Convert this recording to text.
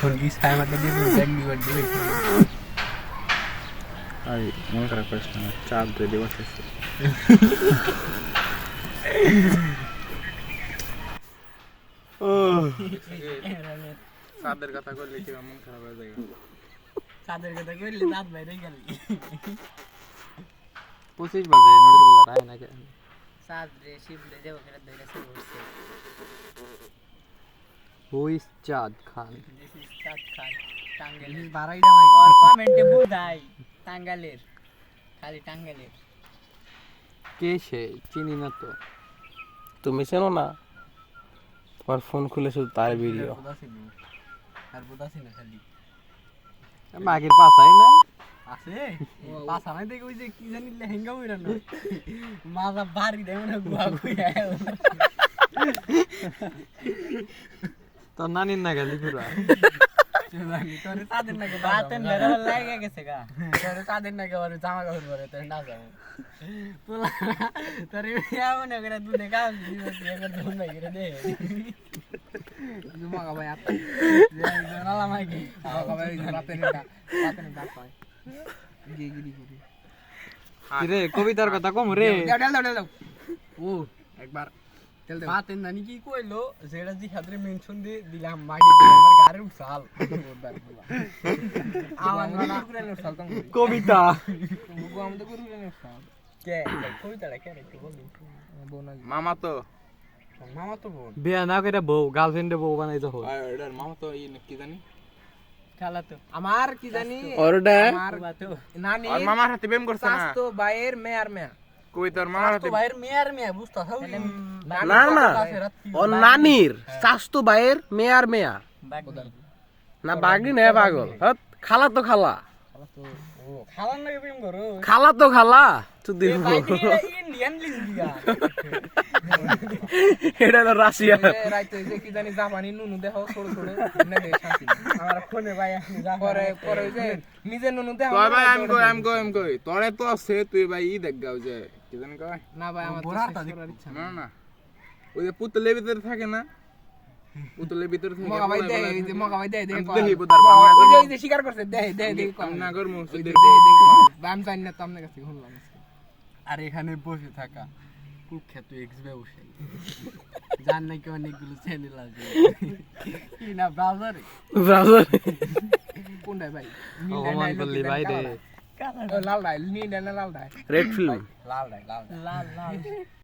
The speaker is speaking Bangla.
মুরগি ছায় মাঠে দিয়ে ব্যাগনি বাড়ি হয়েছে আর মনে করা কষ্ট না চাপ রেডি বসেছে সাদের কথা করলে কি মন খারাপ হয়ে যায় সাদের কথা কইলে দাঁত বাইরে গেল 25 বাজে নোটিস বলা রায় না কে সাদ রে শিবলে দেব করে ধরেছে বসছে হু ইজ চাঁদ খান দিস ইজ চাঁদ খান টাঙ্গাইলের বাড়াইডা মাই আর কমেন্টে বুঝাই টাঙ্গাইলের খালি টাঙ্গাইলের কে সে চিনি না তো তুমি চেনো না তোমার ফোন খুলে শুধু তার ভিডিও আর বুঝাছি না খালি মাগের পাশাই নাই আছে পাছা নাই দেখে ওই যে কি জানি লেহেঙ্গা হইরা না মাজা বাড়ি দেয় না গুয়া গুয়া তোর নানির না গেলি পুরা তোরে তাদের নাকি বাতেন বেরা লাগে গেছে গা তোরে তাদের নাকি ওরে জামা কাপড় পরে তোরে না যাও তোলা তোরে ইয়া মনে করে দুনে কাজ দিবে এবার দুন ভাই করে দে জুমা ভাই আপনি নালা মাইকি ভাই বাতেন না পায় গিগিরি করি রে কবিতার কথা কম রে দাও ও একবার বাতেন নানি কি কইলো যেটা জি খাদরে মেনশন দিয়ে দিলাম মাগি আমার গাড়ির উছাল আমার না কুকুরের উছাল কম কবিতা মুগো আমাদের কুকুরের উছাল কে কবিতাটা কে একটু বলি বোন মামা তো বোন বিয়া না করে বউ গার্লফ্রেন্ডে বউ বানাইছো হল এটার মামা তো কি জানি খালা তো আমার কি জানি ওরটা আমার তো নানি আর মামার হাতে প্রেম করছ না তো ভাইয়ের মেয়ার মেয়া কই তোর মামার হাতে ভাইয়ের মেয়ার মেয়া বুঝতা থাও না না ও নানির শাস্তু ভাইয়ের মেয়ার মেয়া না বাগনি না পাগল হত খালা তো খালা খালার নাকি প্রেম করো খালা তো খালা তুই দিন ইন্ডিয়ান লিঙ্গিয়া এটা হলো রাশিয়া রাইতে যে কি জানি জাপানি নুনু দেখো ছোট ছোট না দে শান্তি আমার ফোনে ভাই পরে পরে যে নিজে নুনু দেখো তোর ভাই আমি কই তোরে তো আছে তুই ভাই ই দেখ গাও যে কি জানি কয় না ভাই আমার বোরাটা করার ইচ্ছা না না ওই যে পুতলের ভিতরে থাকে না পুতলের ভিতরে থাকে মগা ভাই দে এই যে মগা ভাই দে দে দেখি বুতার ওই যে শিকার করছে দে দে দে না কর মু দে দে বাম জানি না তোমনে কাছে শুনলাম আর এখানে বসে থাকা কুখ্যাত এক্স ব্যবসায়ী জান নাকি অনেকগুলো চ্যানেল আছে কি না ব্রাউজারে কোনটা ভাই অপমান করলি ভাই রে লাল ডাই নীল ডাই লাল ডাই রেড ফিল্ম লাল ডাই লাল লাল